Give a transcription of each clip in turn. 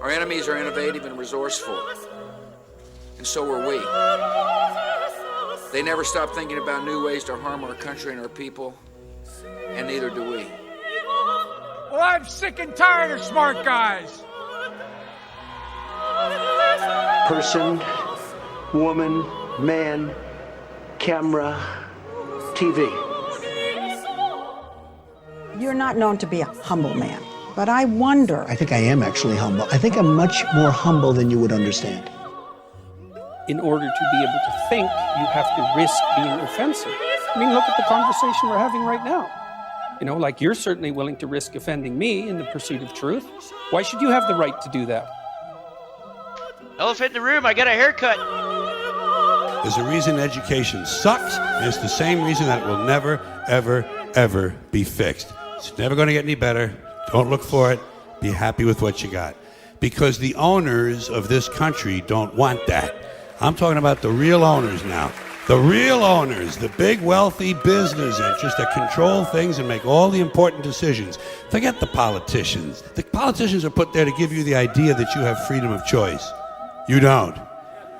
Our enemies are innovative and resourceful, and so are we. They never stop thinking about new ways to harm our country and our people, and neither do we. Well, I'm sick and tired of smart guys. Person, woman, man, camera, TV. You're not known to be a humble man, but I wonder. I think I am actually humble. I think I'm much more humble than you would understand. In order to be able to think, you have to risk being offensive. I mean, look at the conversation we're having right now. You know, like you're certainly willing to risk offending me in the pursuit of truth. Why should you have the right to do that? Elephant in the room, I got a haircut. There's a reason education sucks, and it's the same reason that it will never, ever, ever be fixed. It's never going to get any better. Don't look for it. Be happy with what you got. Because the owners of this country don't want that. I'm talking about the real owners now. The real owners, the big wealthy business interests that control things and make all the important decisions. Forget the politicians. The politicians are put there to give you the idea that you have freedom of choice. You don't.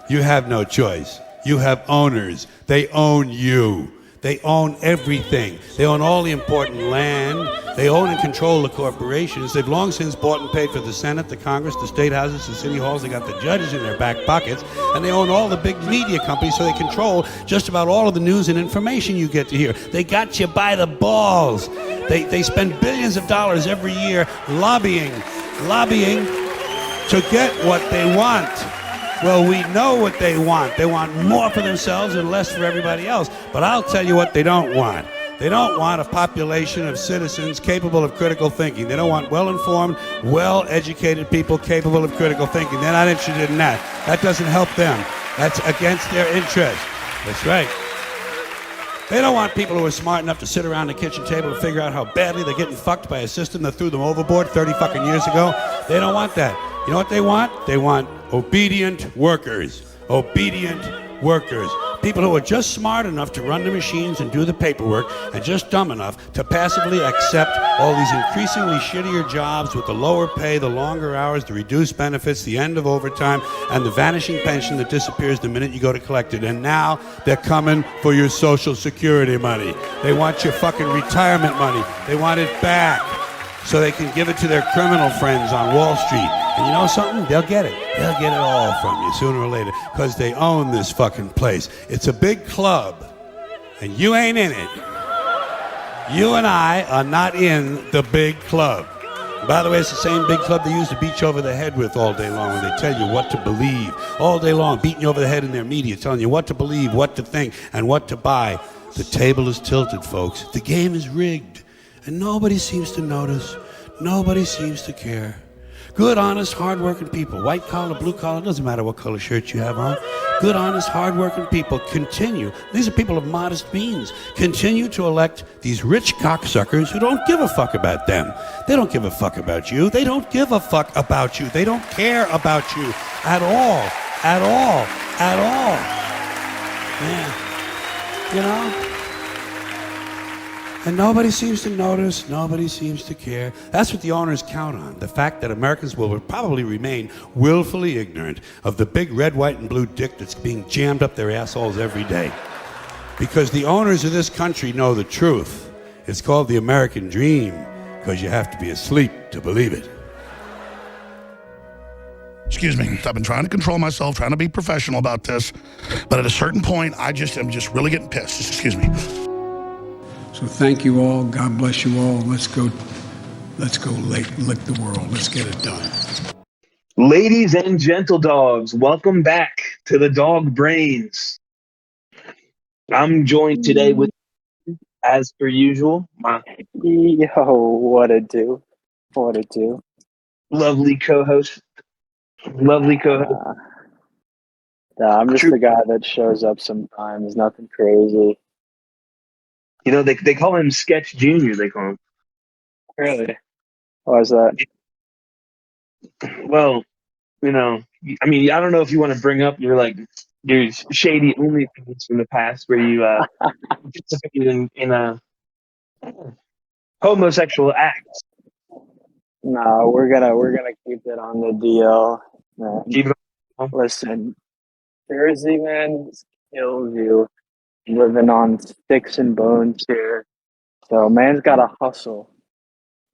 You have no choice. You have owners. They own you. They own everything. They own all the important land. They own and control the corporations. They've long since bought and paid for the Senate, the Congress, the state houses, the city halls. They got the judges in their back pockets. And they own all the big media companies, so they control just about all of the news and information you get to hear. They got you by the balls. They spend billions of dollars every year lobbying to get what they want. Well, we know what they want. They want more for themselves and less for everybody else. But I'll tell you what they don't want. They don't want a population of citizens capable of critical thinking. They don't want well-informed, well-educated people capable of critical thinking. They're not interested in that. That doesn't help them. That's against their interest. That's right. They don't want people who are smart enough to sit around the kitchen table and figure out how badly they're getting fucked by a system that threw them overboard 30 fucking years ago. They don't want that. You know what they want? They want obedient workers. Obedient workers. People who are just smart enough to run the machines and do the paperwork and just dumb enough to passively accept all these increasingly shittier jobs with the lower pay, the longer hours, the reduced benefits, the end of overtime, and the vanishing pension that disappears the minute you go to collect it. And now they're coming for your Social Security money. They want your fucking retirement money. They want it back so they can give it to their criminal friends on Wall Street. And you know something? They'll get it. They'll get it all from you sooner or later because they own this fucking place. It's a big club, and you ain't in it. You and I are not in the big club. And by the way, it's the same big club they use to beat you over the head with all day long when they tell you what to believe. All day long, beating you over the head in their media, telling you what to believe, what to think, and what to buy. The table is tilted, folks. The game is rigged, and nobody seems to notice. Nobody seems to care. Good, honest, hard-working people, white collar, blue collar, doesn't matter what color shirt you have on. Good, honest, hard-working people continue. These are people of modest means. Continue to elect these rich cocksuckers who don't give a fuck about them. They don't give a fuck about you. They don't give a fuck about you. They don't care about you at all. At all. At all. Yeah. You know? And nobody seems to notice, nobody seems to care. That's what the owners count on, the fact that Americans will probably remain willfully ignorant of the big red, white, and blue dick that's being jammed up their assholes every day. Because the owners of this country know the truth. It's called the American dream, because you have to be asleep to believe it. Excuse me, I've been trying to control myself, trying to be professional about this, but at a certain point, I'm just really getting pissed. Just excuse me. So thank you all. God bless you all. Let's go lick the world. Let's get it done. Ladies and gentle dogs, welcome back to the Dog Brains. I'm joined today with, as per usual, my what a do. lovely co-host. I'm just the guy that shows up sometimes. Nothing crazy. You know, they call him Sketch Junior, they call him. Really? Why is that? Well, you know, I mean, I don't know if you want to bring up your shady OnlyFans from the past where you participated in homosexual acts. No, we're gonna keep it on the DL. Man. Keep it on. Listen, Jersey, man, kills you living on sticks and bones here. So man's gotta hustle.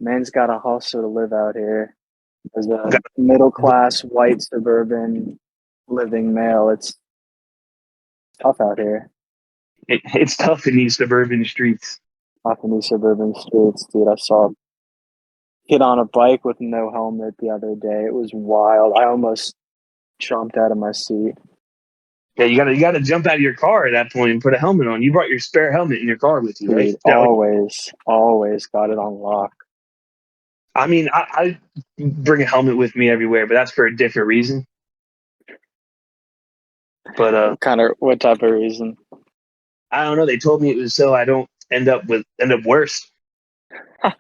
Man's gotta hustle to live out here. As a middle class white suburban living male, it's tough out here. It's tough in these suburban streets. Tough in these suburban streets, dude. I saw a kid on a bike with no helmet the other day. It was wild. I almost jumped out of my seat. Yeah, you gotta jump out of your car at that point and put a helmet on. You brought your spare helmet in your car with you, right? Dude, always got it on lock. I mean, I bring a helmet with me everywhere, but that's for a different reason. But What type of reason? I don't know. They told me it was so I don't end up worse Hey,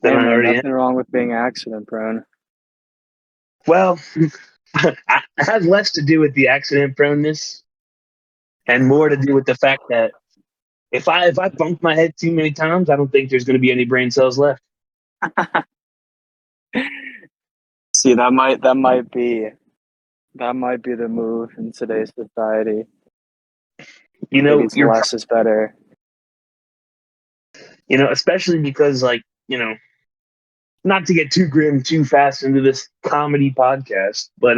than I man, already am. nothing wrong with being accident prone. Well, it has less to do with the accident proneness and more to do with the fact that if I bump my head too many times, I don't think there's going to be any brain cells left. See, that might be the move in today's society. You know, Maybe less is better. You know, especially because, like, you know, not to get too grim too fast into this comedy podcast, but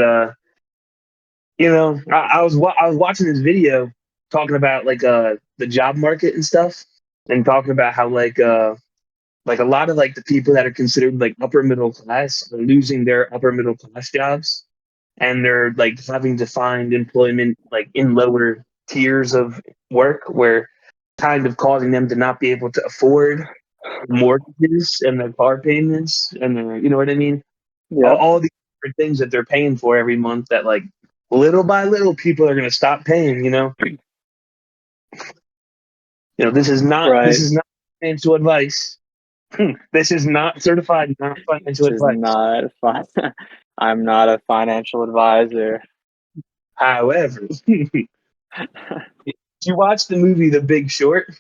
you know, I was watching this video talking about like the job market and stuff, and talking about how like a lot of like the people that are considered like upper middle class are losing their upper middle class jobs, and they're like having to find employment like in lower tiers of work, where kind of causing them to not be able to afford mortgages and their car payments and their, you know what I mean? Yeah. All these different things that they're paying for every month that like little by little people are going to stop paying, you know? You know, this is not financial advice. This is not certified, not financial This is advice. not fun. I'm not a financial advisor. However, if you watch the movie The Big Short,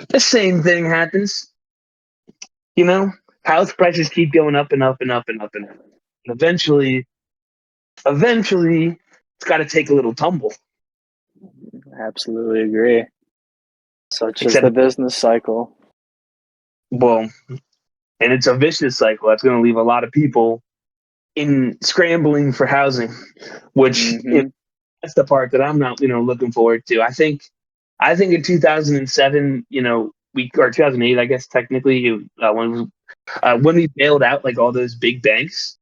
the same thing happens. You know, house prices keep going up and up and up and up and up. And eventually, it's got to take a little tumble. Absolutely agree. Such is Except, the business cycle. well, and it's a vicious cycle that's going to leave a lot of people in scrambling for housing, which that's the part that I'm not, you know, looking forward to. I think in 2007, you know, or 2008, I guess technically, when we bailed out like all those big banks,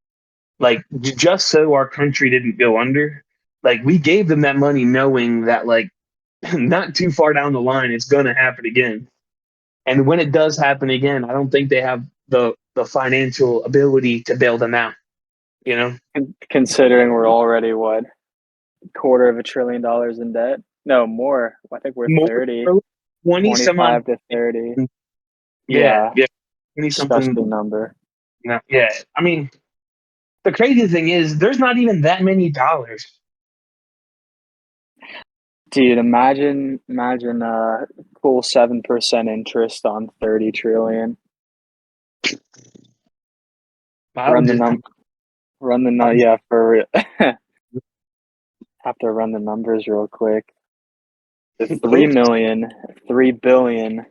like just so our country didn't go under, like we gave them that money knowing that like not too far down the line it's going to happen again. And when it does happen again, I don't think they have the financial ability to bail them out, you know? Considering we're already $250 billion in debt. No, more. I think we're More, 30. 20 some odd. 25 to 30. Yeah. 20 disgusting something number. Yeah. I mean, the crazy thing is there's not even that many dollars. Dude, imagine cool 7% interest on 30 trillion. Run the yeah, for have to run the numbers real quick. The 3 billion.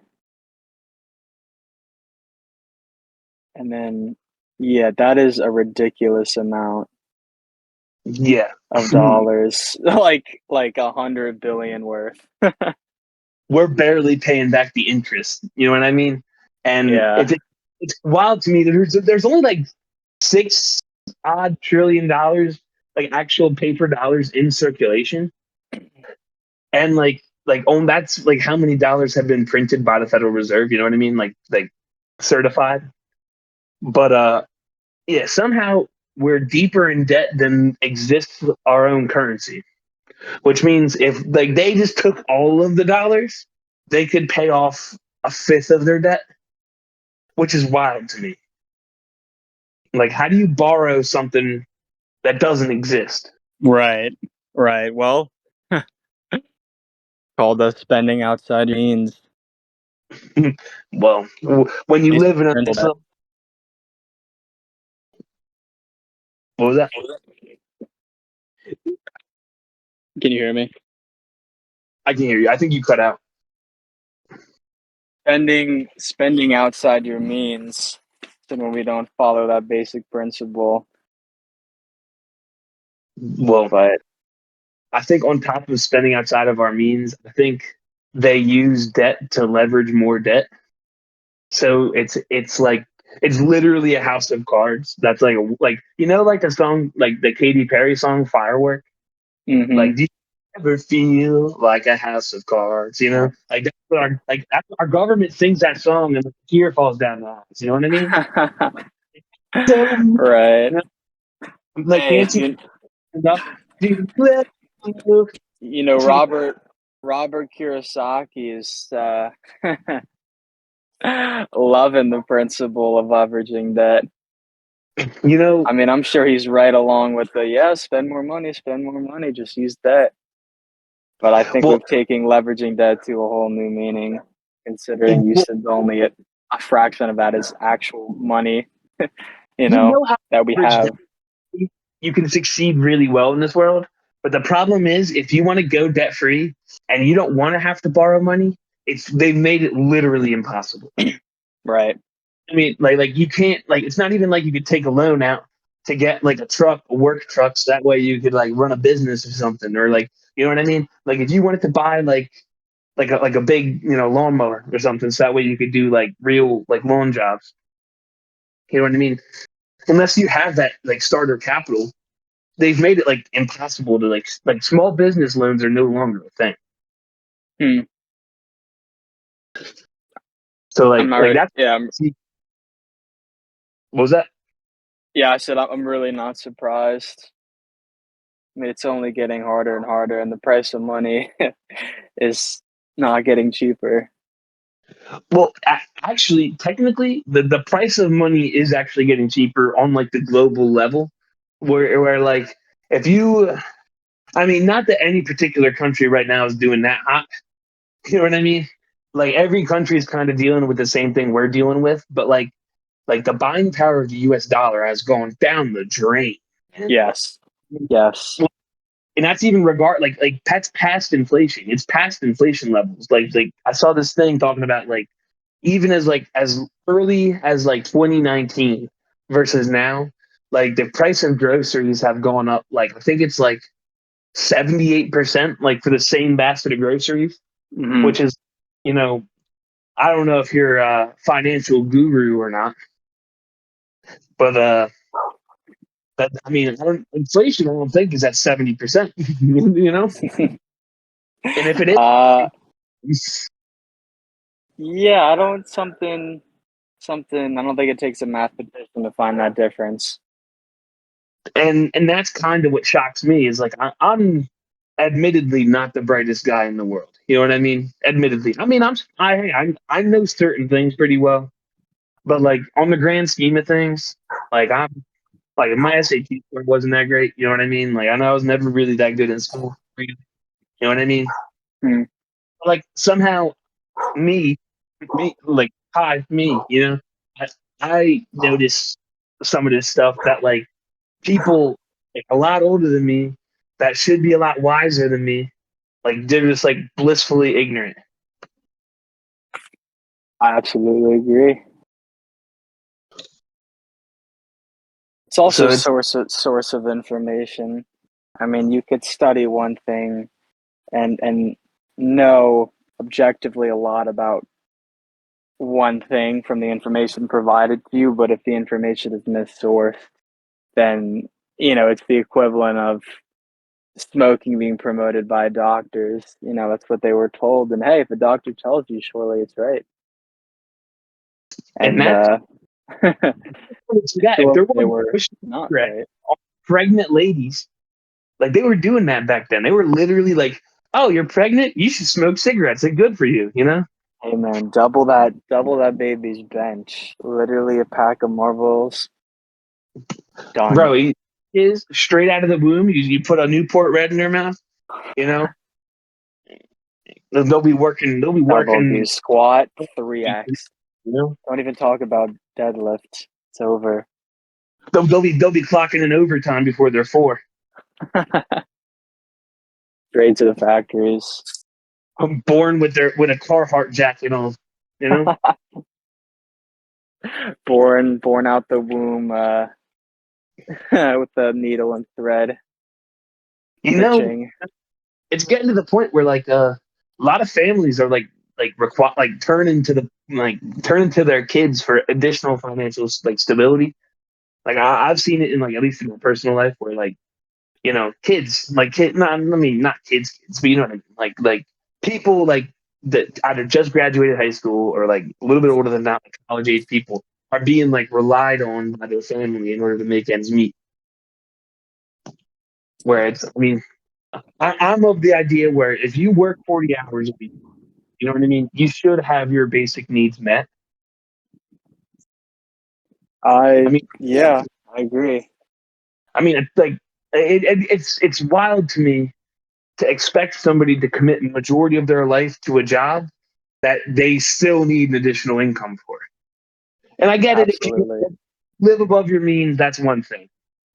And then yeah, that is a ridiculous amount. Yeah. Of dollars. like 100 billion worth. We're barely paying back the interest. You know what I mean? And it's wild to me. There's only like 6 odd trillion dollars, like actual paper dollars in circulation. And that's like how many dollars have been printed by the Federal Reserve, you know what I mean? Like certified. But yeah, somehow we're deeper in debt than exists our own currency. Which means if like they just took all of the dollars, they could pay off a fifth of their debt, which is wild to me. Like, how do you borrow something that doesn't exist? Right. Well, called us spending outside means. Well, when you live in a nice little, what was that? Can you hear me? I can hear you. I think you cut out. Spending outside your means, then when we don't follow that basic principle. Well, But I think on top of spending outside of our means, I think they use debt to leverage more debt. So it's like it's literally a house of cards. That's like you know like the song like the Katy Perry song Firework. Like do you ever feel like a house of cards? You know, like that's our government sings that song and the tear falls down the eyes. You know what I mean? So right. like Hey, can't you enough? Do you you know Robert Kiyosaki is loving the principle of leveraging debt. You know, I mean, I'm sure he's right along with the spend more money, just use debt. But I think we're taking leveraging debt to a whole new meaning, considering you said only a fraction of that is actual money, you know how that we have. you can succeed really well in this world. But the problem is, if you want to go debt free and you don't want to have to borrow money, they've made it literally impossible. Right. I mean, like you can't it's not even like you could take a loan out to get like a work truck, so that way you could like run a business or something, or like you know what I mean. Like if you wanted to buy like a big lawnmower or something, so that way you could do like real like lawn jobs. You know what I mean? Unless you have that like starter capital, they've made it like impossible to like small business loans are no longer a thing. So that's what was that? Yeah, I said I'm really not surprised. I mean, it's only getting harder and harder, and the price of money is not getting cheaper. Well, actually, technically, the price of money is actually getting cheaper on like the global level, where like if you, I mean, not that any particular country right now is doing that hot. You know what I mean? Like every country is kind of dealing with the same thing we're dealing with, but like the buying power of the U.S. dollar has gone down the drain. Yes. And that's even like that's past inflation. It's past inflation levels. Like I saw this thing talking about like even as early as like 2019 versus now, like the price of groceries have gone up. Like I think it's like 78%, like for the same basket of groceries, which is, I don't know if you're a financial guru or not, but I mean, inflation I don't think is at 70%. And if it is, yeah, I don't I don't think it takes a mathematician to find that difference. and that's kind of what shocks me is like I'm admittedly not the brightest guy in the world. You know what I mean? Admittedly, I mean I know certain things pretty well, but like on the grand scheme of things, like I'm like my SAT score wasn't that great. You know what I mean? Like I know I was never really that good in school. You know what I mean? Like somehow me, like me, I notice some of this stuff that like people like, a lot older than me that should be a lot wiser than me, like they're just like blissfully ignorant. I absolutely agree. It's also a source of information. I mean, you could study one thing and know objectively a lot about one thing from the information provided to you, but if the information is missourced, then it's the equivalent of smoking being promoted by doctors. That's what they were told, and hey, if a doctor tells you, surely it's right. And that's if there they were were not right. pregnant ladies, like they were doing that back then. They were literally like, "Oh, you're pregnant? You should smoke cigarettes. They're good for you." You know? Hey man, double that baby's bench. Literally a pack of marbles. Done. Bro, he is straight out of the womb. You put a Newport Red in their mouth, you know? They'll be working. They'll be Now they'll working. do squat 3x. You know, Don't even talk about deadlift. It's over. they'll be clocking in overtime before they're 4. Straight to the factories. I'm born with a Carhartt jacket on. You know, born out the womb with the needle and thread. you know, it's getting to the point where like a lot of families are like turning to their kids for additional financial like stability. Like I've seen it in like at least in my personal life where like kids like not I mean not kids, but you know what I mean, like people like that either just graduated high school or like a little bit older than that, like college age people are being like relied on by their family in order to make ends meet. Where it's, I mean, I'm of the idea where if you work 40 hours a week, you know what I mean, you should have your basic needs met. I agree. I mean, it's like it's wild to me to expect somebody to commit the majority of their life to a job that they still need an additional income for. And I get it, if Absolutely. you live above your means, that's one thing.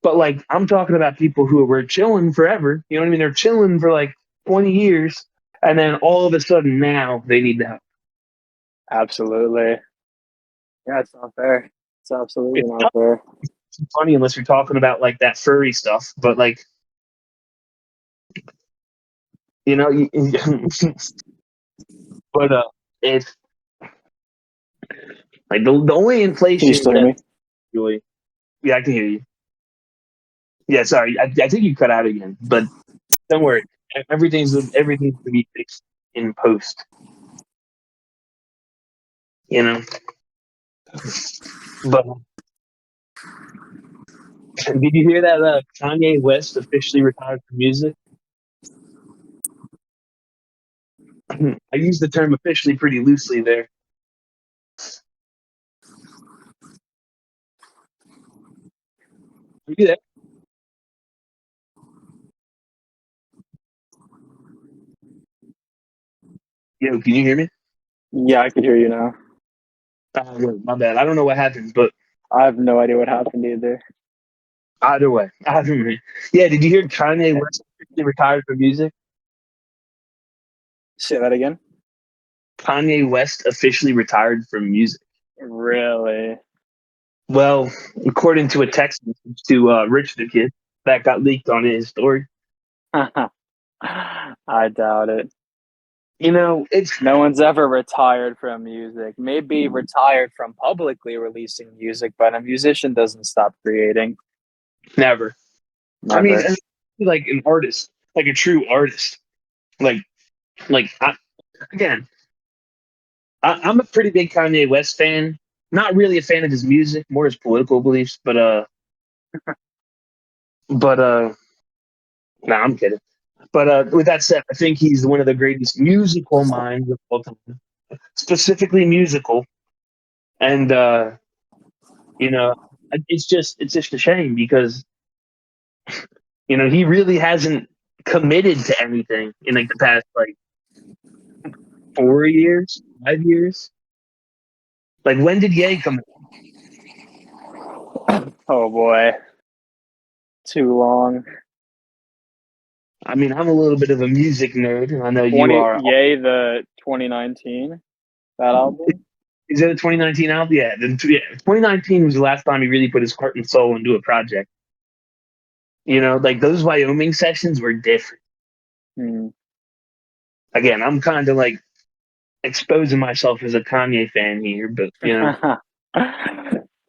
But like I'm talking about people who were chilling forever, you know what I mean? They're chilling for like 20 years, and then all of a sudden now they need the help. Absolutely. Yeah, it's not fair. It's absolutely It's not fair. funny unless you're talking about like that furry stuff, but like you know, but it's like the only Can you inflation still hear that me? really, yeah, I can hear you. Yeah, sorry, I think you cut out again, but don't worry, everything's gonna be fixed in post. You know, but did you hear that Kanye West officially retired from music? I use the term officially pretty loosely there. Are you there? Yo, can you hear me? Yeah, I can hear you now. My bad. I don't know what happened, but I have no idea what happened either. either way. Yeah, did you hear Kanye West officially retired from music? Say that again. Kanye West officially retired from music. Really? Well, according to a text message to Rich the Kid that got leaked on his story. I doubt it. You know, it's No one's ever retired from music. Maybe retired from publicly releasing music, but a musician doesn't stop creating. never. I mean, Never. like an artist, like a true artist. Like, again, I'm a pretty big Kanye West fan. Not really a fan of his music, more his political beliefs. But nah, I'm kidding. But with that said, I think he's one of the greatest musical minds of all time, specifically musical. And you know, it's just a shame because he really hasn't committed to anything in like the past like 4 years, 5 years. Like when did Ye come? Oh boy. Too long. I mean, I'm a little bit of a music nerd, and I know you are. Yay, the 2019 that album. Is it a 2019 album? Yeah, 2019 was the last time he really put his heart and soul into a project. Like those Wyoming sessions were different. Again, I'm kind of like exposing myself as a Kanye fan here, but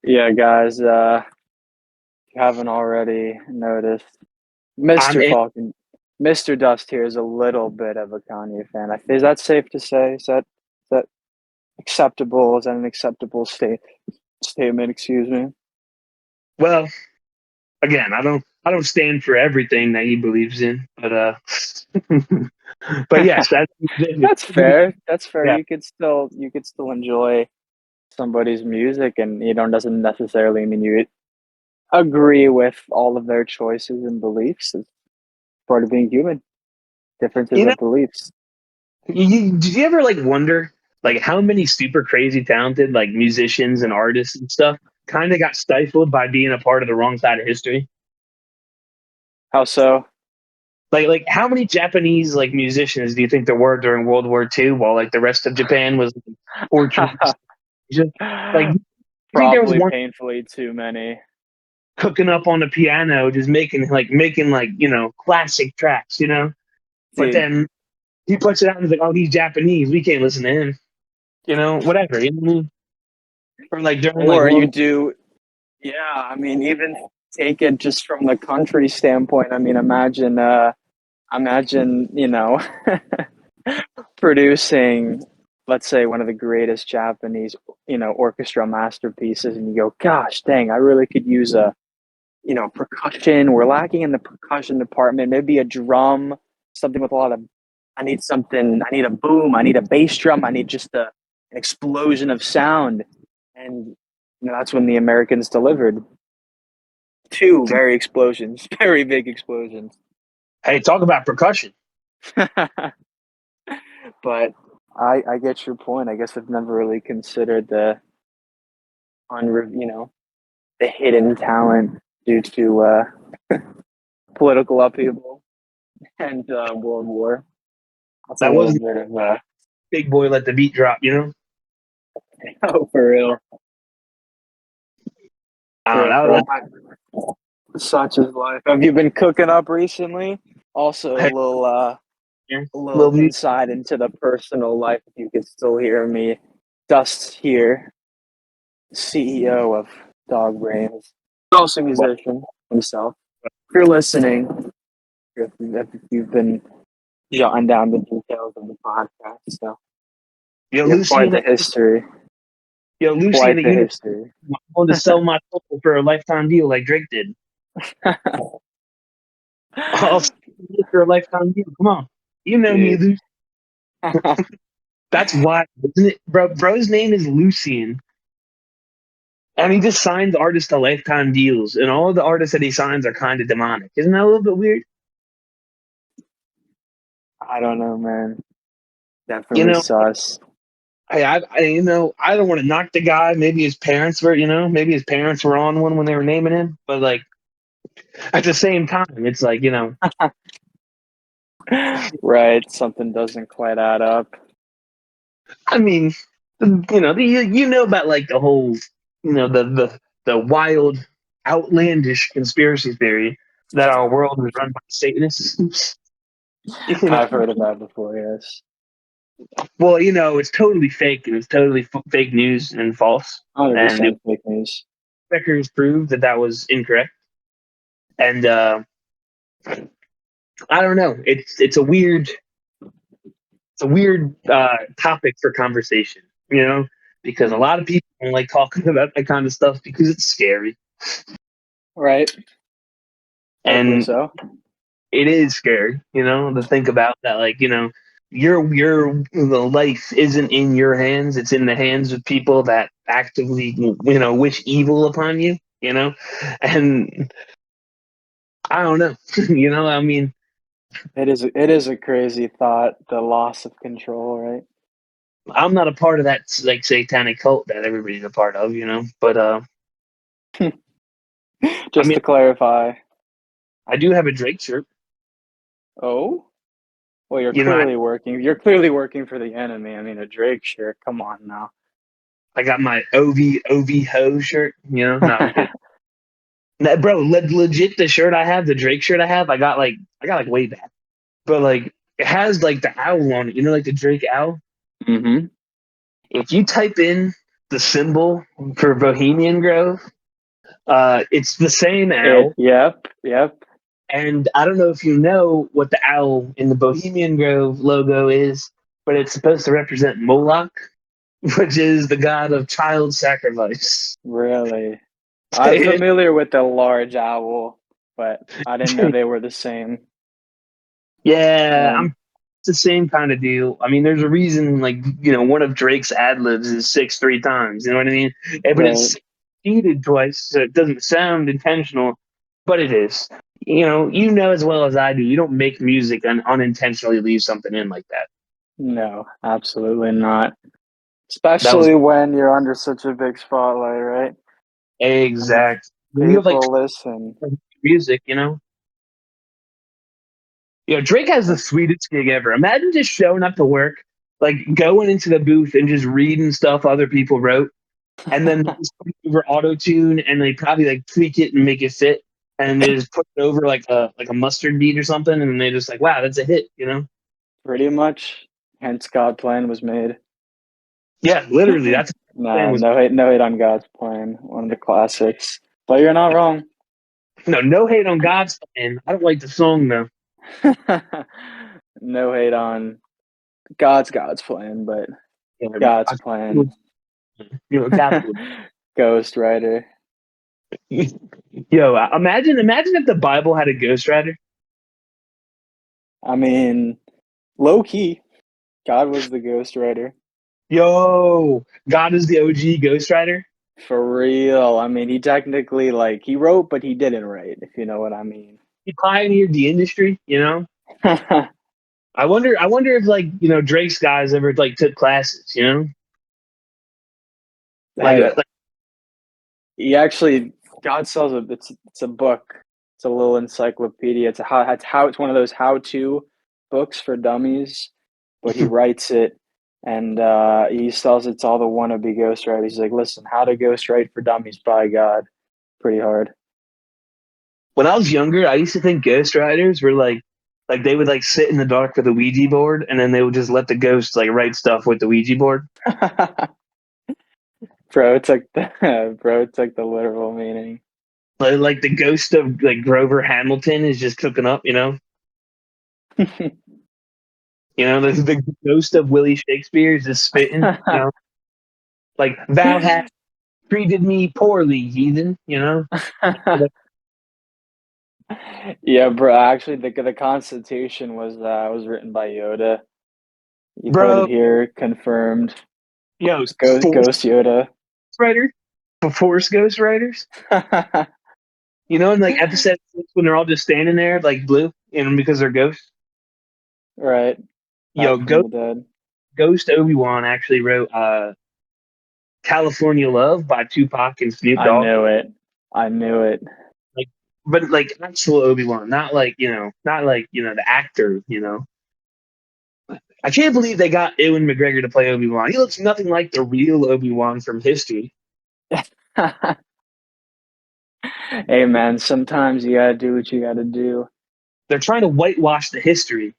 Yeah, guys, if you haven't already noticed, Mr. Dust here is a little bit of a Kanye fan. Is that safe to say? Is that acceptable? Is that an acceptable statement? Excuse me. Well, again, I don't stand for everything that he believes in, but but yes, that's fair. That's fair. Yeah. You could still enjoy somebody's music, and doesn't necessarily mean you agree with all of their choices and beliefs. It's part of being human. Differences of beliefs. Did you ever like wonder like how many super crazy talented like musicians and artists and stuff kind of got stifled by being a part of the wrong side of history? How so? Like how many Japanese like musicians do you think there were during World War II while like the rest of Japan was tortured? Just like I think there was Probably one painfully too many. cooking up on the piano, just making classic tracks, But See, then he puts it out and he's like, "Oh, he's Japanese. We can't listen to him." Whatever. You know what I mean? Or like during like or you World. do, yeah. I mean, even take it just from the country standpoint. I mean, imagine, producing, let's say, one of the greatest Japanese, orchestra masterpieces, and you go, gosh, dang, I really could use percussion. We're lacking in the percussion department. Maybe a drum, something with a lot of. I need something. I need a boom. I need a bass drum. I need just an explosion of sound, and that's when the Americans delivered. Two very explosions, very big explosions. Hey, talk about percussion. But I get your point. I guess I've never really considered the the hidden talent due to political upheaval and World War. That's a That little was bit of Big Boy Let the Beat Drop. oh, for real. Such is life. Have you been cooking up recently? Also, a little insight into the personal life. If you could still hear me, Dust here, CEO of DAWGBRAINZ, also a musician himself. If you're listening, if you've been jotting down the details of the podcast, so quite the history. Yo, Lucy Quite in the the history. I want to sell my soul for a lifetime deal like Drake did. I'll sell it for a lifetime deal. Come on. You know me, Lucy. That's why, isn't it? Bro's name is Lucian. And he just signs artists to lifetime deals. And all the artists that he signs are kind of demonic. Isn't that a little bit weird? I don't know, man. Definitely sus. I don't want to knock the guy. Maybe his parents were on one when they were naming him. But like, at the same time, it's like, Right, something doesn't quite add up. I mean, about like the whole, the wild, outlandish conspiracy theory that our world is run by Satanists. I've heard of that before, yes. Well, it's totally fake. It was totally fake news and false. 100% fake news. Records proved that was incorrect. And I don't know. It's a weird topic for conversation, because a lot of people don't like talking about that kind of stuff because it's scary. Right. And so. It is scary, to think about that, like, your the life isn't in your hands, it's in the hands of people that actively, wish evil upon you, and I don't know, I mean, it is a crazy thought, the loss of control, right? I'm not a part of that like satanic cult that everybody's a part of, but just to clarify, I do have a Drake shirt. Oh, well, you're clearly working. You're clearly working for the enemy. I mean, a Drake shirt. Come on now. I got my Obi Ho shirt. Not bro. Legit, the shirt I have, the Drake shirt I have, I got like way back. But like, it has like the owl on it. Like the Drake owl. Mm-hmm. If you type in the symbol for Bohemian Grove, it's the same owl. Yep. And I don't know if you know what the owl in the Bohemian Grove logo is, but it's supposed to represent Moloch, which is the god of child sacrifice. Really? I'm familiar with the large owl, but I didn't know they were the same. Yeah, it's the same kind of deal. I mean, there's a reason, like, one of Drake's ad-libs is 6 3 times. You know what I mean? But it's repeated twice, so it doesn't sound intentional, but it is. You know as well as I do, you don't make music and unintentionally leave something in like that. No, absolutely not. That was Especially when you're under such a big spotlight, right? And exact. When you have like people listen. music, you know. You know, Drake has the sweetest gig ever. Imagine just showing up to work, like going into the booth and just reading stuff other people wrote, and then just put it over auto tune, and they probably like tweak it and make it fit, and they just put it over like a mustard beat or something, and they just like, wow, that's a hit, you know? Pretty much. Hence, God Plan was made. Yeah, literally, that's Nah, no hate on God's Plan. One of the classics. But you're not wrong. no hate on God's Plan. I don't like the song though. No hate on God's plan, but Yeah, God's plan. you know, capital. Ghost Rider. Yo, imagine if the Bible had a ghostwriter. I mean, low key, God was the Ghost Rider. Yo, God is the OG ghostwriter. For real. I mean, he technically he wrote, but he didn't write, if you know what I mean. He pioneered the industry, you know. I wonder if like you know Drake's guys ever like took classes, you know. Hey, Like he actually God sells it. It's a book. It's a little encyclopedia. It's one of those how-to books for dummies, but he writes it and he sells it to all the wannabe ghostwriters. He's like, listen, how to ghostwrite for dummies by God. Pretty hard. when I was younger, I used to think ghostwriters were like they would like sit in the dark with a Ouija board, and then they would just let the ghost like write stuff with the Ouija board. Bro, it took the literal meaning. Like the ghost of like Grover Hamilton is just cooking up, you know. You know, the ghost of Willie Shakespeare is just spitting, you know. Like thou hast treated me poorly, heathen, you know. Yeah, bro. Actually, the Constitution was written by Yoda. You heard it Bro, here, confirmed. yo, Ghost Yoda. writer, Force Ghost Writers. You know, in like episode 6 when they're all just standing there like blue, and because they're ghosts. Right. Yo, Back from the dead. Ghost Obi-Wan actually wrote California Love by Tupac and Snoop I Dogg. knew it. I knew it. Like, but like actual Obi-Wan, not like the actor. You know, I can't believe they got Ewan McGregor to play Obi-Wan. He looks nothing like the real Obi-Wan from history. Hey, man. Sometimes you gotta do what you gotta do. They're trying to whitewash the history.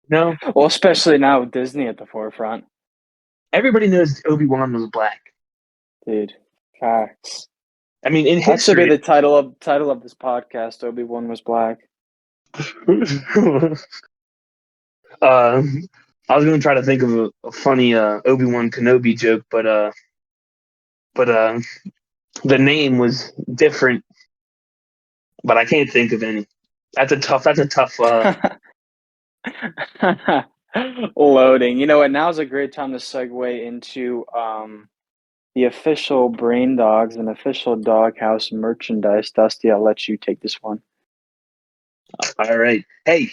No, Well, especially now with Disney at the forefront, everybody knows Obi-Wan was black. dude. Facts. I mean, in That should be history. the title of this podcast. Obi-Wan was black. I was gonna try to think of a funny Obi-Wan Kenobi joke, but the name was different. But I can't think of any. That's a tough. Loading. You know what? Now's a great time to segue into the official Brain Dogs and official Doghouse merchandise. Dusty, I'll let you take this one. All right. Hey,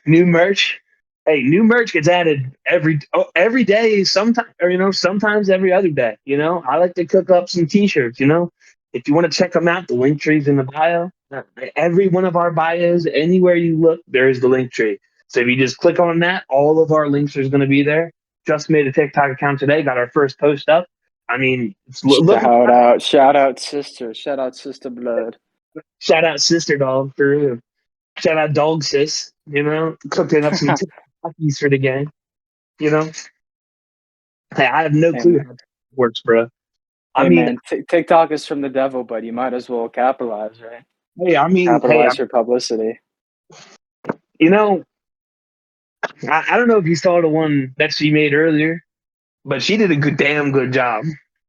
new merch. Hey, new merch gets added every day. Sometimes, or sometimes every other day. You know, I like to cook up some T-shirts. You know, if you want to check them out, the link tree's in the bio. Every one of our bios, anywhere you look, there is the link tree. So if you just click on that, all of our links are going to be there. Just made a TikTok account today. Got our first post up. I mean, Shout out, sister blood. Shout out, sister dog, for real. Shout out, dog sis. You know, cooking up some cookies for the gang. You know, hey, I have no clue how it works, bro. Hey man, TikTok is from the devil, but you might as well capitalize, right? Capitalize for publicity. You know, I don't know if you saw the one that she made earlier, but she did a damn good job.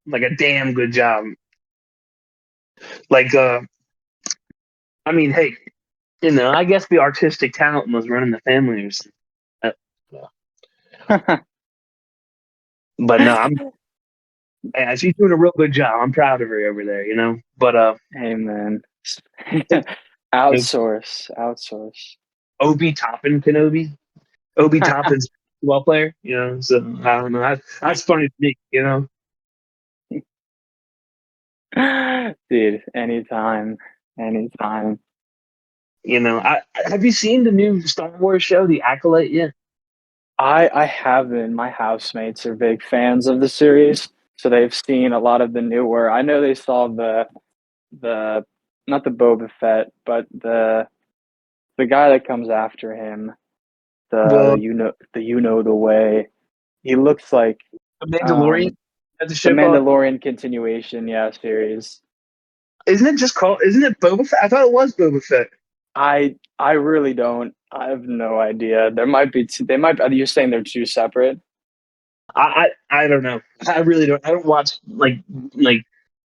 Like a damn good job. Like, I mean, hey, I guess the artistic talent was running the family or something. But no, she's doing a real good job. I'm proud of her over there, you know. But hey man, outsource. Obi Toppin Kenobi. Obi Toppin's basketball player, so I don't know. That's funny to me, Dude, anytime. Have you seen the new Star Wars show, The Acolyte, yet? I haven't. My housemates are big fans of the series, so they've seen a lot of the newer. I know they saw the not the Boba Fett, but the guy that comes after him, The the way. He looks like Mandalorian, that's the the show called. Mandalorian continuation, yeah, series. Isn't it Boba Fett? I thought it was Boba Fett. I really don't. I have no idea. There might be two. They might. Are you saying they're two separate? I don't know. I really don't. I don't watch like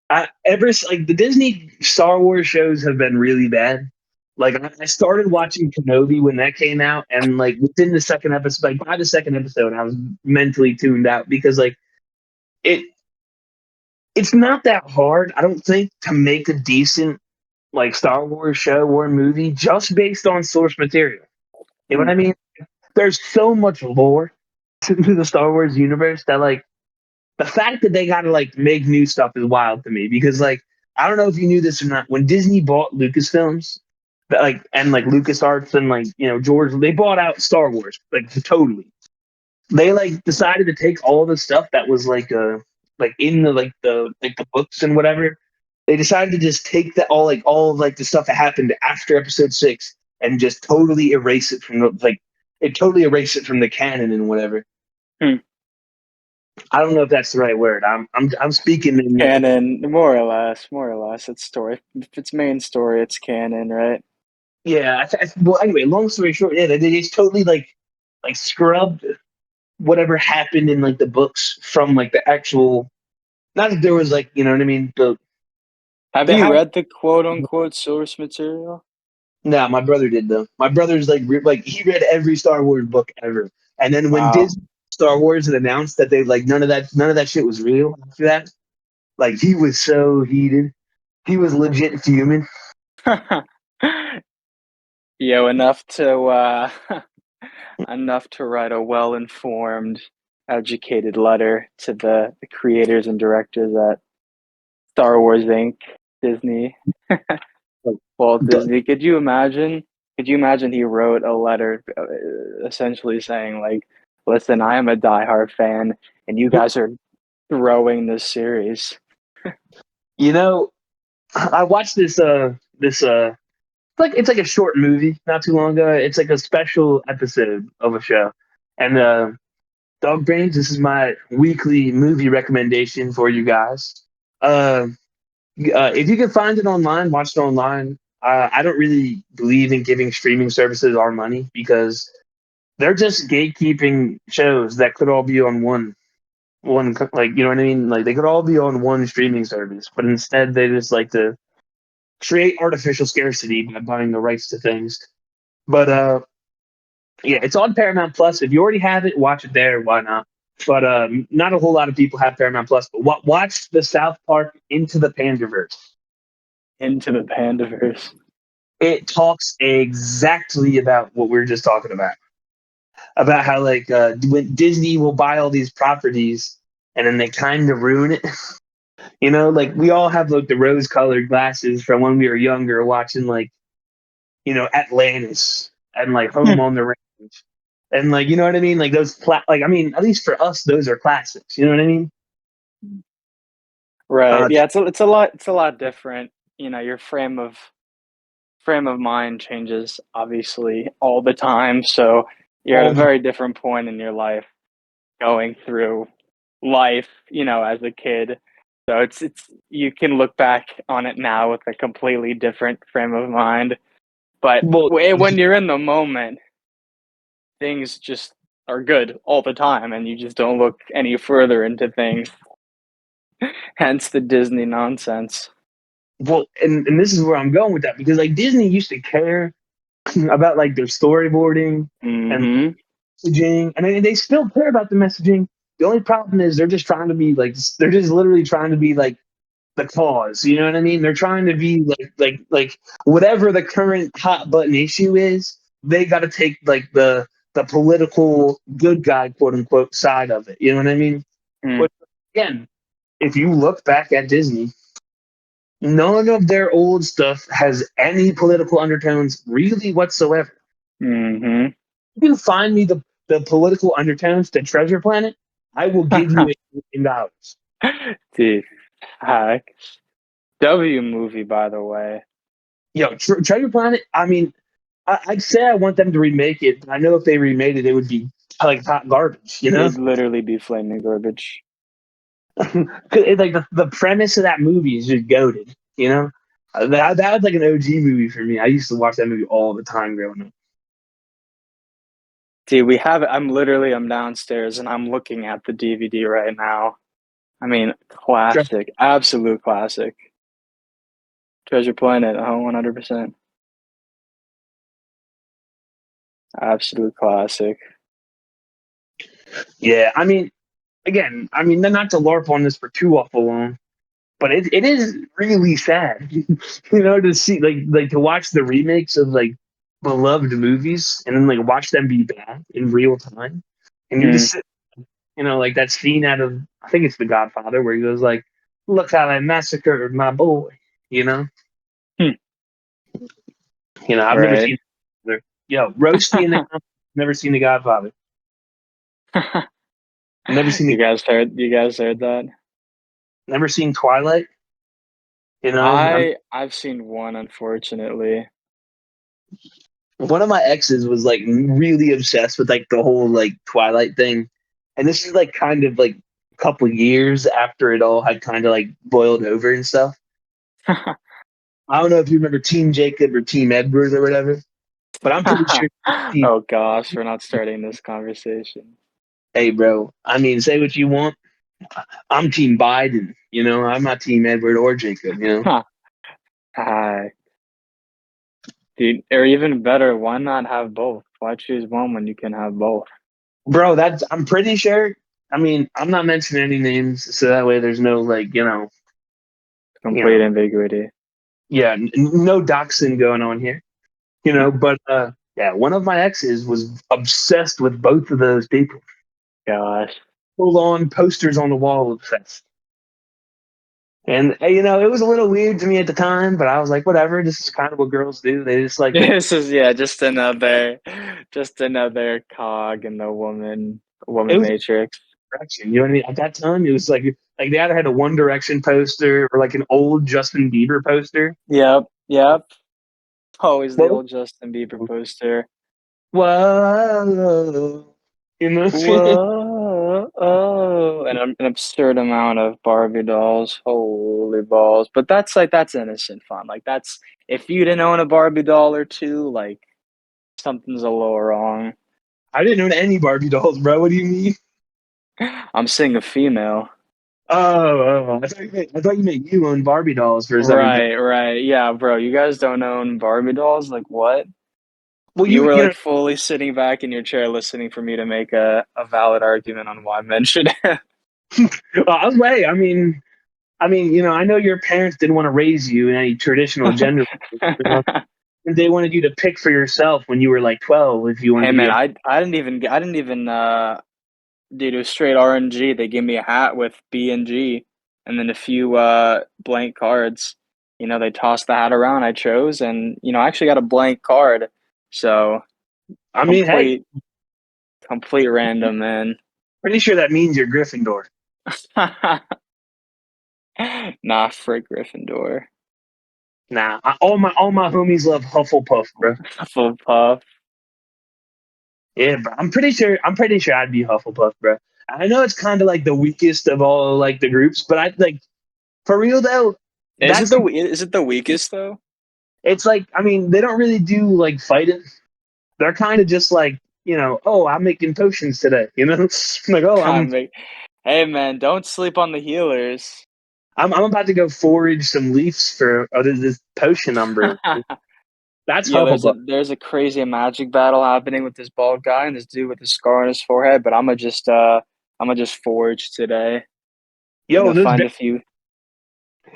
the Disney Star Wars shows have been really bad. Like I started watching Kenobi when that came out, and like within the second episode, like by the second episode, I was mentally tuned out because like it it's not that hard, I don't think, to make a decent like Star Wars show or movie just based on source material. You know what I mean? There's so much lore to the Star Wars universe that like the fact that they gotta like make new stuff is wild to me because like I don't know if you knew this or not. When Disney bought Lucasfilms, and like LucasArts and like George, they bought out Star Wars like totally. They like decided to take all the stuff that was like in the books and whatever. They decided to just take that all of like the stuff that happened after Episode 6 and just totally erase it from the canon and whatever. I don't know if that's the right word. I'm speaking in Canon, more or less. It's story. If it's main story, it's canon, right? Yeah. Well, anyway, long story short, yeah, they just totally like scrubbed whatever happened in like the books from like the actual. Not that there was like you know what I mean. Have you read the quote unquote source material? No, my brother did though. My brother's like he read every Star Wars book ever, and then when Disney Star Wars had announced that they like none of that shit was real after that, like he was so heated. He was legit fuming. Yo, enough to write a well-informed, educated letter to the creators and directors at Star Wars Inc. Disney. Walt Disney. Could you imagine? He wrote a letter essentially saying like, "Listen, I am a diehard fan, and you guys are throwing this series." I watched this it's like a short movie not too long ago. It's like a special episode of a show. And Dog Brains, this is my weekly movie recommendation for you guys. If you can find it online, watch it online. I don't really believe in giving streaming services our money because they're just gatekeeping shows that could all be on one like you know what I mean? Like they could all be on one streaming service, but instead they just like to create artificial scarcity by buying the rights to things. But yeah, it's on Paramount Plus. If you already have it, watch it there. Why not? But not a whole lot of people have Paramount Plus. But watch the South Park Into the Pandaverse. Into the Pandaverse. It talks exactly about what we were just talking about how like when Disney will buy all these properties and then they kind of ruin it. Like we all have like the rose-colored glasses from when we were younger, watching like Atlantis and like Home on the Range, and like you know what I mean. Like those, like I mean, at least for us, those are classics. You know what I mean? Right. Yeah. It's a lot different. Your frame of mind changes obviously all the time. So you're at a very different point in your life, going through life. As a kid. So it's you can look back on it now with a completely different frame of mind. But when you're in the moment, things just are good all the time, and you just don't look any further into things. Hence the Disney nonsense. Well, and this is where I'm going with that because like Disney used to care about like their storyboarding and messaging, and they still care about the messaging. The only problem is they're just literally trying to be like the cause. You know what I mean? They're trying to be like whatever the current hot button issue is. They got to take like the the political good guy, quote unquote, side of it. You know what I mean? But again, if you look back at Disney, none of their old stuff has any political undertones really whatsoever. Mm-hmm. You can find me the political undertones to Treasure Planet, I will give you $1 million. Dude, facts. W movie, by the way. Yo, Treasure Planet, I mean, I'd say I want them to remake it, but I know if they remade it, it would be like hot garbage, you know? It'd literally be flaming garbage. Like the premise of that movie is just goated, you know? That was like an OG movie for me. I used to watch that movie all the time growing up. Dude, we have it. I'm downstairs and I'm looking at the DVD right now. I mean, classic, absolute classic. Treasure Planet, 100%. Absolute classic. Yeah, I mean, again, not to LARP on this for too awful long, but it is really sad, to see like to watch the remakes of like beloved movies and then like watch them be bad in real time, and you just sit, like that scene out of I think it's The Godfather where he goes like, "Look how I massacred my boy," you know. I've never Right. seen. Yo, roast me in the comments. Never seen The Godfather. Never seen. You guys heard that? Never seen Twilight. I've seen one, unfortunately. One of my exes was like really obsessed with like the whole like Twilight thing, and this is like kind of like a couple of years after it all had kind of like boiled over and stuff. I don't know if you remember Team Jacob or Team Edward or whatever, but I'm pretty sure. Oh gosh, we're not starting this conversation. Hey, bro. I mean, say what you want. I'm Team Biden. I'm not Team Edward or Jacob. Hi. Dude, or even better, why not have both? Why choose one when you can have both? Bro, I'm pretty sure. I mean, I'm not mentioning any names, so that way there's no like, Complete ambiguity. Yeah, no doxing going on here. But yeah, one of my exes was obsessed with both of those people. Gosh. Full on posters on the wall obsessed. And it was a little weird to me at the time, but I was like, whatever. This is kind of what girls do. They just like this is just another cog in the woman matrix. Direction, you know what I mean? At that time, it was like they either had a One Direction poster or like an old Justin Bieber poster. Yep. Always the old Justin Bieber poster. Whoa. Whoa, oh, and an absurd amount of Barbie dolls. Holy balls! But that's innocent fun. Like that's if you didn't own a Barbie doll or two, like something's a little wrong. I didn't own any Barbie dolls, bro. What do you mean? I'm seeing a female. Oh, I thought you meant you own Barbie dolls for a second. Right. Yeah, bro. You guys don't own Barbie dolls? Like what? Well, you were like fully sitting back in your chair listening for me to make a valid argument on why men should have. I was right. I mean, I know your parents didn't want to raise you in any traditional gender. They wanted you to pick for yourself when you were like 12 if you wanted to be I didn't even dude, it was straight RNG. They gave me a hat with B and G and then a few blank cards. They tossed the hat around, I chose, and I actually got a blank card. So I mean, complete random, man. Pretty sure that means you're Gryffindor. Nah, frick Gryffindor. Nah, all my homies love Hufflepuff, bro. Hufflepuff. Yeah, bro. I'm pretty sure I'd be Hufflepuff, bro. I know it's kind of like the weakest of all like the groups, but I like for real though. Is it the weakest though? It's like they don't really do like fighting. They're kind of just like oh, I'm making potions today. Like oh, Hey man, don't sleep on the healers. I'm about to go forage some leaves for this potion I'm brewing. That's Hufflepuff. There's a crazy magic battle happening with this bald guy and this dude with a scar on his forehead, but I'm gonna just forge today. Yo, find a few.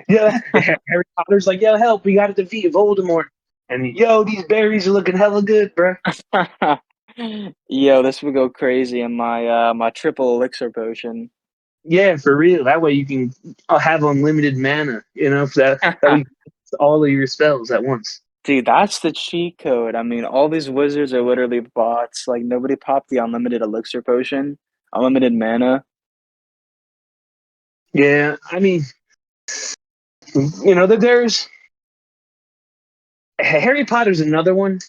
Yeah, Harry Potter's like, yo, help, we gotta defeat Voldemort. And yo, these berries are looking hella good, bro. Yo, this would go crazy in my my triple elixir potion. Yeah, for real. That way you can have unlimited mana. So that we all of your spells at once. Dude, that's the cheat code. I mean, all these wizards are literally bots. Like nobody popped the unlimited elixir potion, unlimited mana. Yeah, I mean, there's Harry Potter's another one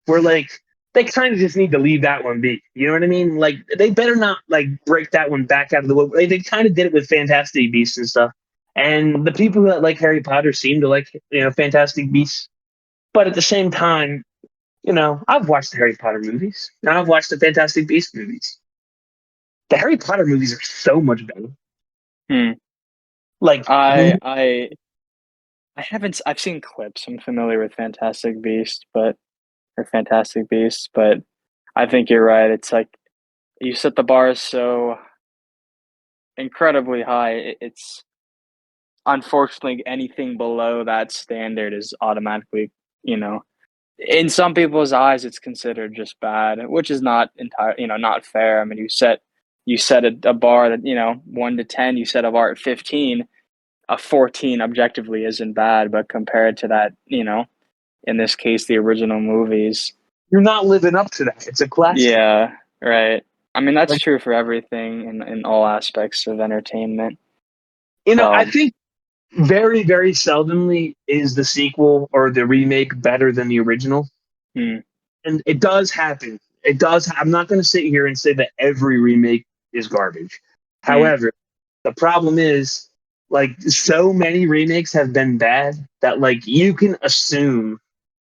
where like they kind of just need to leave that one be. You know what I mean? Like they better not like break that one back out of the way. They kind of did it with Fantastic Beasts and stuff. And the people that like Harry Potter seem to like Fantastic Beasts. But at the same time, I've watched the Harry Potter movies and I've watched the Fantastic Beasts movies. The Harry Potter movies are so much better. Like I haven't. I've seen clips. I'm familiar with Fantastic Beasts, but I think you're right. It's like you set the bar so incredibly high. It's unfortunately anything below that standard is automatically, in some people's eyes, it's considered just bad, which is not not fair. I mean, you set a bar that 1 to 10. You set a bar at 15. A 14 objectively isn't bad, but compared to that, in this case, the original movies, you're not living up to that. It's a classic. Yeah, right. I mean, that's true for everything in all aspects of entertainment. I think very, very seldomly is the sequel or the remake better than the original. And it does happen. It does. I'm not going to sit here and say that every remake is garbage. However, the problem is like so many remakes have been bad that like you can assume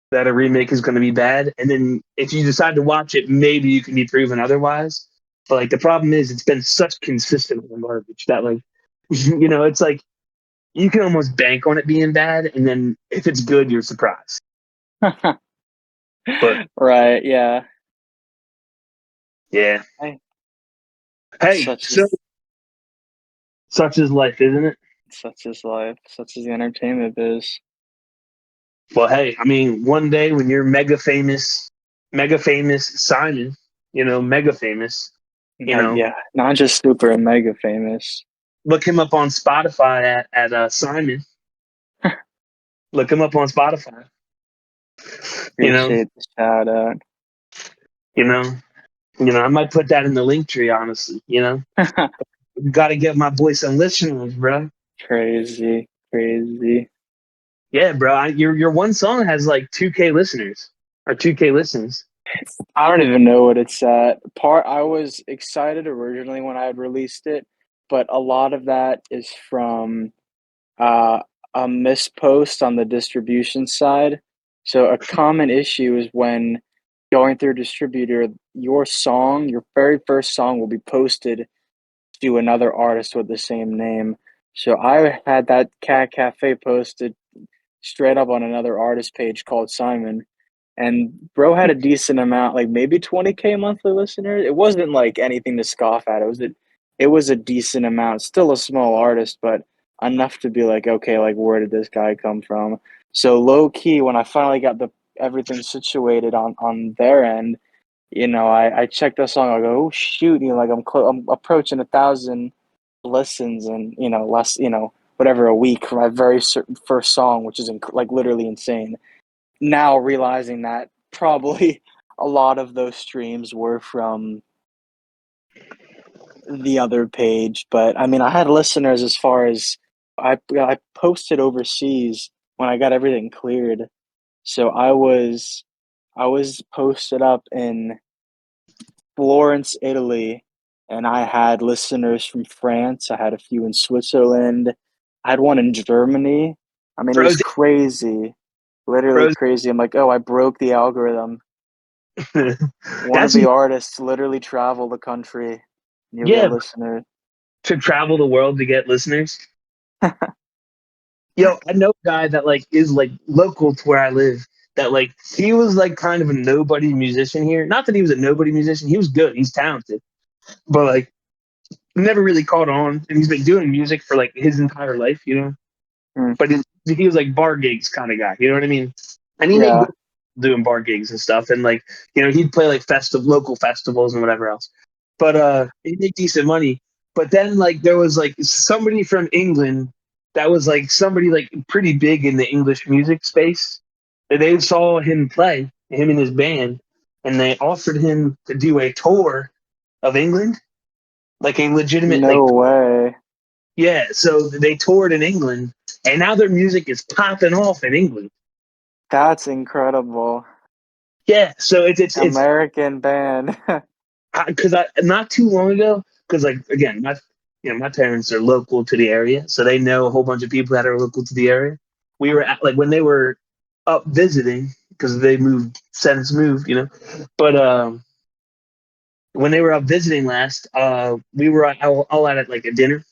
that a remake is going to be bad, and then if you decide to watch it, maybe you can be proven otherwise. But like the problem is, it's been such consistent garbage that like it's like you can almost bank on it being bad, and then if it's good, you're surprised. But right, yeah. Yeah. Hey, such is life, isn't it? Such is life. Such is the entertainment biz. Well, hey, I mean, one day when you're mega famous Simon, mega famous, Yeah, not just super and mega famous. Look him up on Spotify at Simon. Look him up on Spotify. Appreciate the shout out. I might put that in the link tree, honestly. Got to get my boy some listeners, bro. Crazy. Yeah, bro. Your one song has like 2K listeners or 2K listens. I don't even know what it's at. I was excited originally when I had released it, but a lot of that is from a mispost on the distribution side. So a common issue is when going through a distributor, your very first song will be posted to another artist with the same name. So I had that Cat Cafe posted straight up on another artist page called Simon. And bro had a decent amount, like maybe 20K monthly listeners. It wasn't like anything to scoff at. It was a decent amount. Still a small artist, but enough to be like, okay, like where did this guy come from? So low key, when I finally got everything situated on their end, I checked the song. I go, oh shoot, like I'm approaching 1,000 listens and less, whatever a week for my very first song, which is like literally insane. Now realizing that probably a lot of those streams were from the other page, but I mean, I had listeners as far as I posted overseas when I got everything cleared. So I was posted up in Florence, Italy, and I had listeners from France. I had a few in Switzerland. I had one in Germany. I mean, it was crazy. Literally crazy. I'm like, oh, I broke the algorithm. One of the artists literally traveled the country. And you get listeners. To travel the world to get listeners. Yo, I know a guy that like is like local to where I live. That like he was like kind of a nobody musician here. Not that he was a nobody musician. He was good. He's talented, but like never really caught on. And he's been doing music for like his entire life, But he was like bar gigs kind of guy. You know what I mean? And he made doing bar gigs and stuff, and like he'd play like local festivals and whatever else. But he'd make decent money. But then like there was like somebody from England that was like somebody like pretty big in the English music space. And they saw him play, him and his band, and they offered him to do a tour of England, like a legitimate No way. yeah. So they toured in England, and now their music is popping off in England. That's incredible. Yeah, so it's American band. because I not too long ago, because like again, my parents are local to the area, so they know a whole bunch of people that are local to the area. We were at, like when they were up visiting because they since moved, but when they were up visiting last, we were all at like a dinner,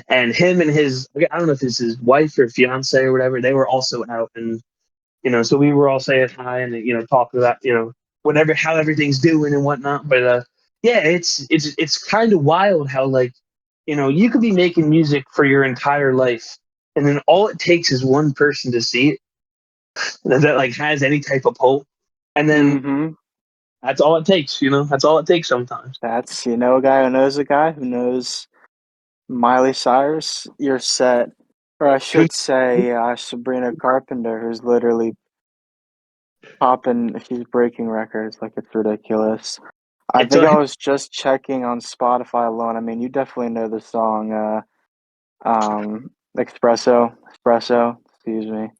and him and I don't know if it's his wife or fiance or whatever, they were also out, and so we were all saying hi and talking about whatever how everything's doing and whatnot. But yeah, it's kind of wild how like you could be making music for your entire life, and then all it takes is one person to see it that like has any type of pull, and then Mm-hmm. that's all it takes. That's all it takes sometimes. That's a guy who knows Miley Cyrus. You're set, or I should say, Sabrina Carpenter, who's literally popping. She's breaking records like it's ridiculous. I think I was just checking on Spotify alone. I mean, you definitely know the song, Espresso. Excuse me.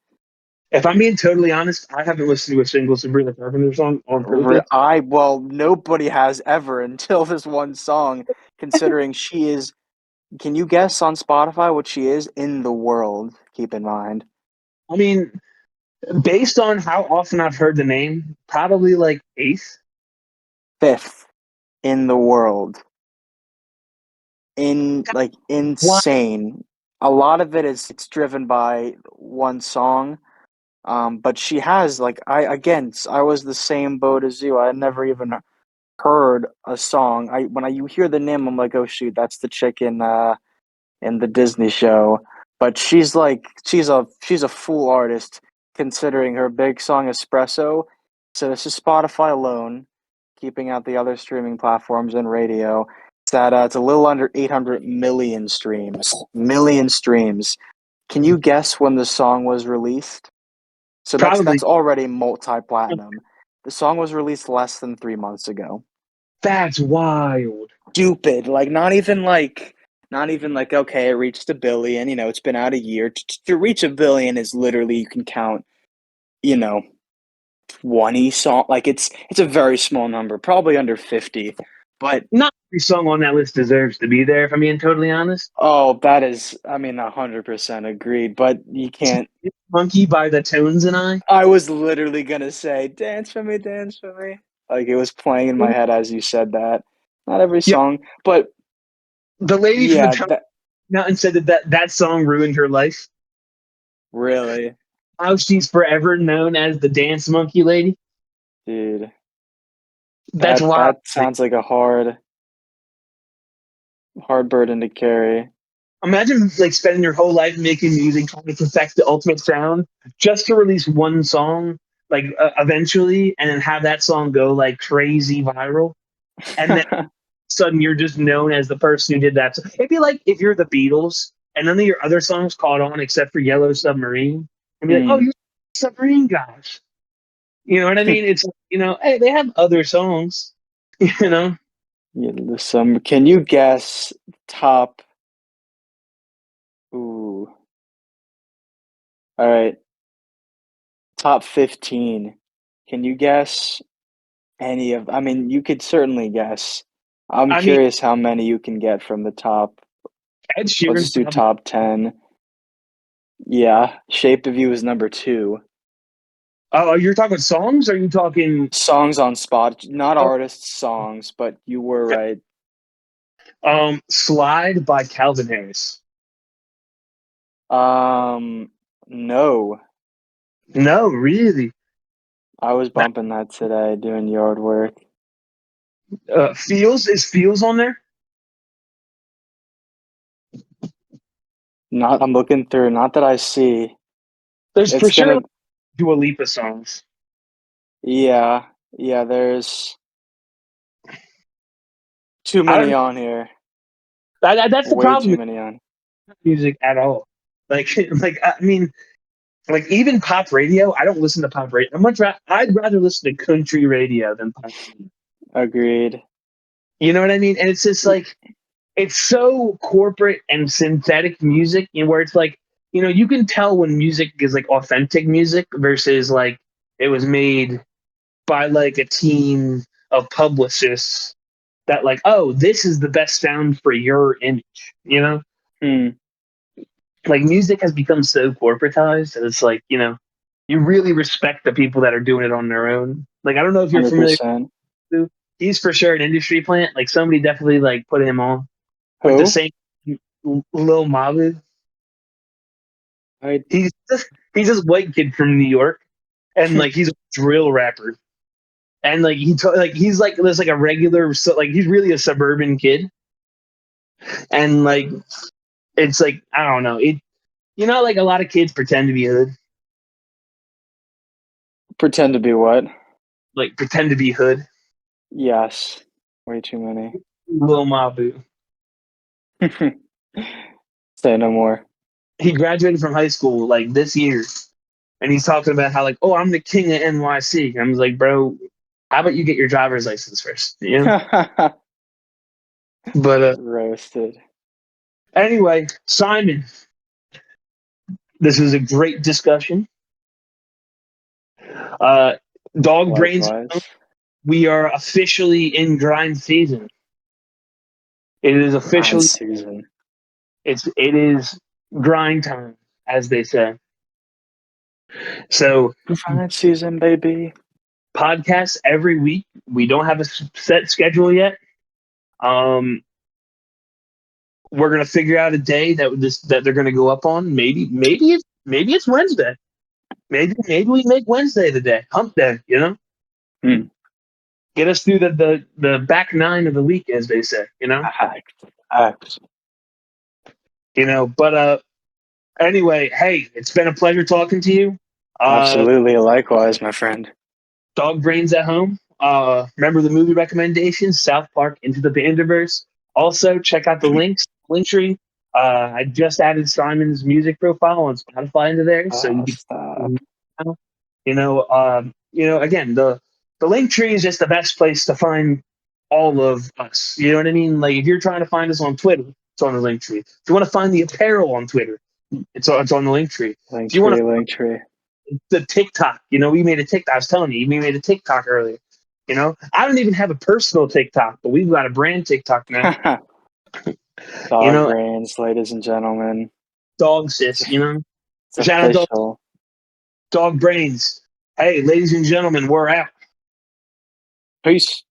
If I'm being totally honest, I haven't listened to a single Sabrina Carpenter song on purpose. Nobody has ever until this one song. Considering she is, can you guess on Spotify what she is in the world? Keep in mind. I mean, based on how often I've heard the name, probably like eighth. 5th in the world. Insane. A lot of it's driven by one song. But she has I was the same boat as you. I had never even heard a song. When you hear the name, I'm like, oh shoot, that's the chick in the Disney show. But she's a full artist considering her big song Espresso. So this is Spotify alone, keeping out the other streaming platforms and radio. It's a little under 800 million streams. Million streams. Can you guess when the song was released? So that's already multi-platinum. The song was released less than 3 months ago. That's wild. Stupid. Not even like okay, it reached 1 billion. It's been out a year. To reach 1 billion is literally you can count, 20 song. Like it's a very small number, probably under 50. But not every song on that list deserves to be there, if I'm being totally honest. Oh, that is, 100% agreed. But you can't. Monkey by the Tones and I. I was literally gonna say, "Dance for me, dance for me." Like it was playing in my head as you said that. Not every song, but the lady from the Mountain said that song ruined her life. Really? How she's forever known as the Dance Monkey Lady. Dude, that's wild. That sounds like a hard burden to carry. Imagine like spending your whole life making music, trying to perfect the ultimate sound, just to release one song, like eventually, and then have that song go like crazy viral, and then all of a sudden you're just known as the person who did that. It'd be like if you're the Beatles and none of your other songs caught on except for Yellow Submarine, and be like, "Oh, you're submarine guys." You know what I mean? It's hey, they have other songs, Yeah, can you guess top? Ooh. All right. Top 15. Can you guess any of? I mean, you could certainly guess. I'm curious how many you can get from the top. Ed Sheeran. Let's do top 10. Yeah, Shape of You is number 2. Oh, you're talking songs? Or are you talking songs on Spot? Not artists, songs. But you were right. Slide by Calvin Harris. No. No, really. I was bumping that today doing yard work. Feels on there? I'm looking through. Not that I see. There's for sure Dua Lipa songs. Yeah, there's too I many don't. on here. That's the Way too problem. many on. Music at all. Like, like I mean, like even pop radio. I don't listen to pop radio. I'd rather listen to country radio than pop radio. Agreed. You know what I mean? And it's just like it's so corporate and synthetic music, where it's like you can tell when music is like authentic music versus like it was made by like a team of publicists that like, oh, this is the best sound for your image. Hmm. Like music has become so corporatized that it's like, you really respect the people that are doing it on their own. Like, I don't know if you're familiar 100%. with, he's for sure an industry plant. Like somebody definitely like put him on. Like the Who? same Lil Mavu. I He's this white kid from New York, and like he's a drill rapper, and like he's like there's like a regular, so like he's really a suburban kid, and like it's like I don't know it. Like a lot of kids pretend to be hood. pretend to be what? Like pretend to be hood. Yes. Way too many. Lil Mabu. Say no more. He graduated from high school like this year, and he's talking about how like, oh, I'm the king of NYC. And I was like, bro, how about you get your driver's license first? But Roasted. anyway, Simon, this is a great discussion. Dog brains. Likewise. We are officially in grind season. It is officially season. it is grind time, as they say. So Grind season, baby. podcasts every week. We don't have a set schedule yet. We're gonna figure out a day that they're gonna go up on. Maybe it's Wednesday. Maybe we make Wednesday the day, hump day. Hmm. Get us through the back nine of the week, as they say. Act. But anyway, hey, it's been a pleasure talking to you. Absolutely. Likewise, my friend. Dog brains at home. Remember the movie recommendations: South Park, Into the Bandiverse. Also, check out the link tree. I just added Simon's music profile on Spotify into there, so you Stop. again, the link tree is just the best place to find all of us. You know what I mean? Like if you're trying to find us on Twitter, it's on the link tree. If you want to find the apparel on Twitter, it's on the link tree. Link If you want link tree. the TikTok, we made a TikTok. I was telling you, we made a TikTok earlier. I don't even have a personal TikTok, but we've got a brand TikTok now. Dog brains, ladies and gentlemen. Dog sis, It's Shout out official. Dog brains. Hey, ladies and gentlemen, we're out. Peace.